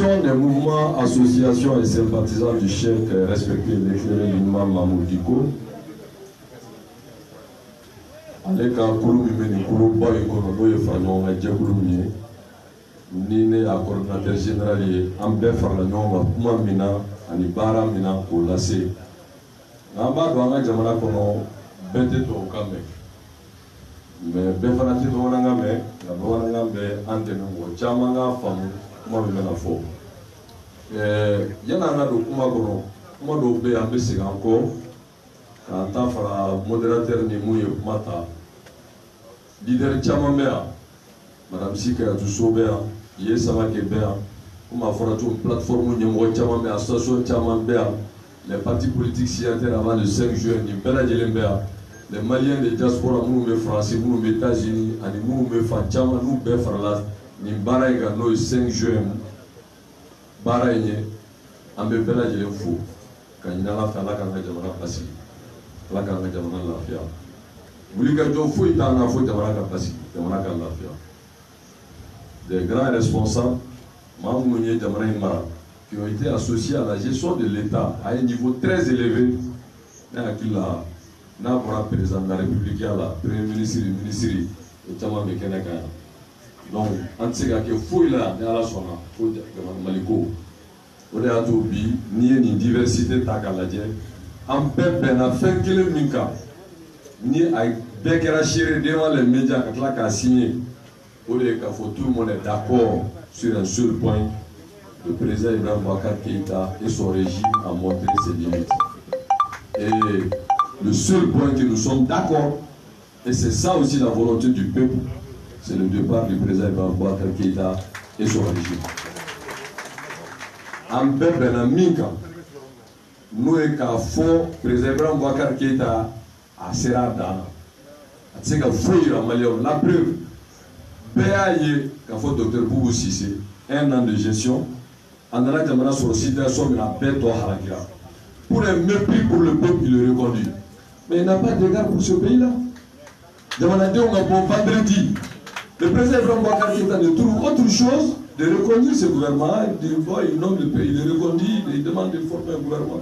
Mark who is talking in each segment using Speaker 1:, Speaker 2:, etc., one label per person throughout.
Speaker 1: L'organisation des mouvements, associations et sympathisants du chef respecté l'éclairé l'imam Mahmoud Diko. Ale ka kulu min bɛ nin kuluba in kɔnɔ n'o ye fara ɲɔgɔn kan jɛkulu min ye ni ne y'a coordinateur général ye an bɛɛ farala ɲɔgɔn kan kuma min na ani baara min na k'o lase nka an b'a dɔn an ka jamana kɔnɔ bɛɛ tɛ tubabukan mɛn mais bɛɛ fana tɛ bamanankan mɛn nka bamanankan bɛ an dɛmɛ mɔgɔ caman k'a faamu kuma min bɛna fɔ yan'an ka don kuma kɔnɔ kuma dɔw bɛ yen an bɛ segin an kɔ k'an ta fara modérateur ni mun ye kuma ta leader caman bɛ yan madame Sikayatu So bɛ yan Ye Samake bɛ yan komi a fɔra cogo plateforme ɲɛmɔgɔ caman bɛ yan association caman bɛ yan les partis politiques signataires avant le 5 juin nin bɛɛ lajɛlen bɛ yan les Maliens de diaspora minnu bɛ France minnu bɛ États-Unis ani minnu bɛ fan caman n'u bɛɛ farala nin baara in kan n'o ye 5 juin baara in ye an bɛ bɛɛ lajɛlen fo ka ɲini Ala fɛ Ala k'an ka jamana basigi Ala k'an ka jamana lafiya wulikajɔ foyi t'an na fo jamana ka basigi jamana ka lafiya des grands responsables maa minnu ye jamana in mara qui ont été associés à la gestion de l'État à un niveau très élevé ne hakili la n'a bɔra président de la République la premier ministre ministre o caman bɛ kɛnɛ kan yan donc an tɛ se ka kɛ foyi la ni Ala sɔnna fo jamana Mali ko o de y'a to bi n'i ye nin diversité ta k'a lajɛ an bɛɛ bɛnna fɛn kelen min kan ni a bɛɛ kɛra seere devant les médias ka tila k'a signer o de ye k'a fɔ tout le monde est d'accord sur un seul point le président Ibrahim Boubacar Keïta et son régime a montré ses limites et le seul point que nous sommes d'accord et c'est ça aussi la volonté du peuple c'est le départ du président Ibrahim Boubacar Keïta et son régime an bɛɛ bɛnna min kan n'o ye k'a fɔ président Ibrahim Boubacar Keïta a sera a dan na a tɛ se ka foyi yira maliyɛnw la preuve bɛɛ y'a ye k'a fɔ docteur Boubou Cissé 1 an de gestion a nana jamana sɔrɔ situation min na a bɛɛ tɔ halakira pour un mépris pour le peuple il est reconduit mais il n'a pas d'égard pour ce pays là jamanadenw ka bɔ vendredi le président Ibrahim Boubacar Keïta ne trouve autre chose de reconduire ce gouvernement il nomme le pays il est reconduit il demande de former un gouvernement.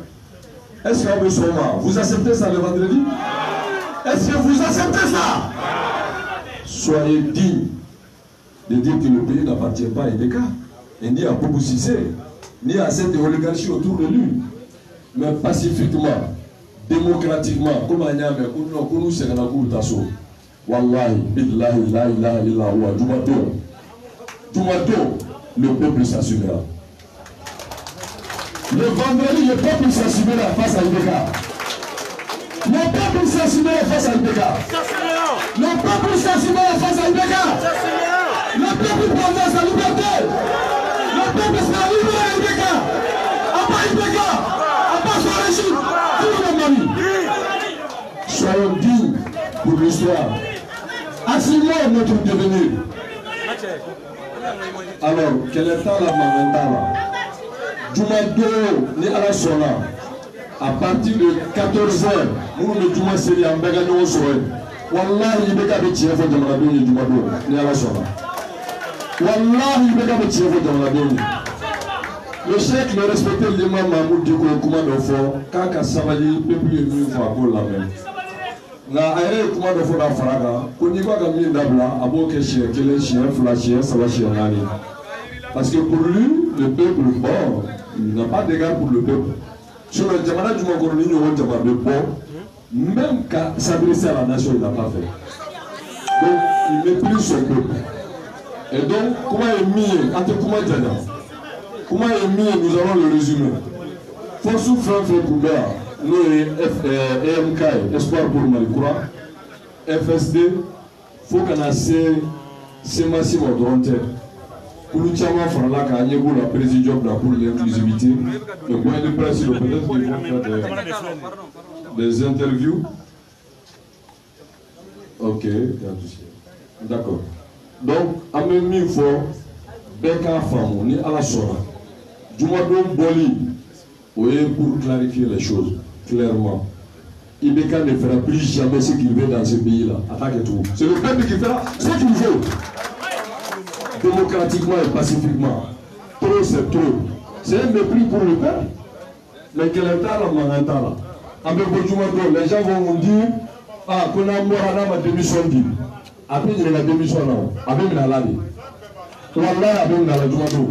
Speaker 1: Est-ce qu'à Bessoma, vous acceptez ça le vendredi? Est-ce que vous acceptez ça? Soyez digne de dire que le pays n'appartient pas à Ideka, et ni à Boubou Cissé, ni à cette oligarchie autour de lui, mais pacifiquement, démocratiquement, comme à Niamey, comme nous sommes dans le Tasso. Wallahi, billahi, la ilaha illa huwa, Jumato, le peuple s'assumera. Le vendredi, le peuple s'assumera face à Ideka. Le peuple s'assumera face à Ideka. Le peuple s'assumera face à Ideka. Le peuple prendra sa liberté. Le peuple sera libre à Ideka. À part Ideka, à part son régime, tout le monde. Soyons dignes pour l'histoire. Assumons notre devenir. Alors, quel est la Mamendala? Jumado ni ala sona à partir de 14h nous le Juma seri en bega no soe wallahi bega be tié fo jamana do ni Jumado ni ala sona wallahi bega be tié fo jamana do le chef le respecté l'imam Mahmoud Diko kuma do fo kaka sabali peuple ni fo ko la même na ayre kuma do fo da faraga ko ni ko ga mi dabla abo ke chien kele chien fla chien ça va chien nani parce que pour lui le peuple bon il n'a pas d'égard pour le peuple. Sur le Djamana du Mangoroni, il y a un Djamana de bon, même qu'à s'adresser à la nation, il n'a pas fait. Donc, il méprise son peuple. Et donc, comment est mis, comment est mis, nous allons le résumer. Force ou fin fait pour faire, nous, EMK, Espoir pour Malikoura, FSD, il faut qu'on ait ces massifs volontaires. Pour nous tiens là quand il y a la présidence pour l'inclusivité, le point de presse, peut-être qu'ils vont faire des interviews. Ok, d'accord. Donc, à même une fois, Beka Famou, ni à la Sora, Jumadou Boli, oui, pour clarifier les choses, clairement. Ibeka ne fera plus jamais ce qu'il veut dans ce pays-là. Attaque tout. C'est le peuple qui fera ce qu'il veut. Démocratiquement et pacifiquement. Trop c'est trop. C'est un mépris pour le peuple. Mais quel est la mangantala? Les gens vont nous dire, ah, qu'on a mort à démission. Après, il y a la démission. Après, il y a la vie. Wallah, après, il y a la Jumado.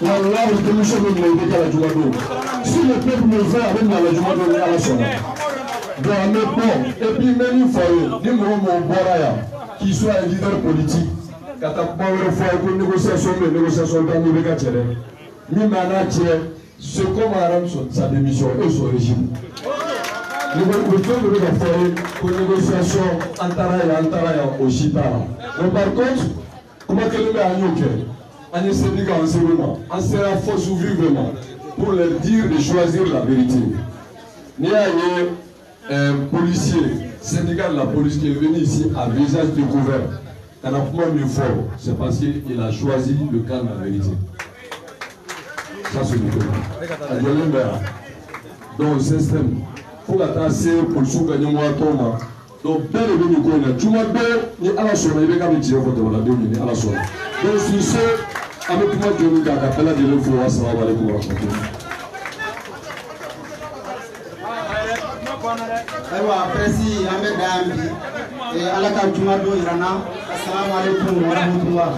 Speaker 1: Wallah, la démission de la Jumado. Si le peuple le fait, après, il y a la Jumado, il y a la Sona. Et puis, même une fois, il y a qui soit un leader politique. Quand tu as pas une négociation, c'est comme sa démission et son régime. Nous devons faire une négociation Antaraya au Chita. Mais par contre, comment que nous mettons à un syndicat en enseignement, on sera force ou vivement pour leur dire de choisir la vérité. Il y a un policier, syndicat de la police qui est venu ici à visage découvert. Quand on a plus fort, c'est parce qu'il a choisi le camp de la vérité. Ça c'est le cas. Donc le système, il faut que pour sous gagner moi Thomas. Donc bel et bien nous connaissons. Tu m'as dit ni à la soirée, il y a des gens qui vont te la à la soirée. Donc si c'est avec moi que nous avons appelé de l'info, assalamu alaikum wa rahmatullah.
Speaker 2: Aywa presi ambe dambi e alaka jumado irana assalamu alaikum wa rahmatullah.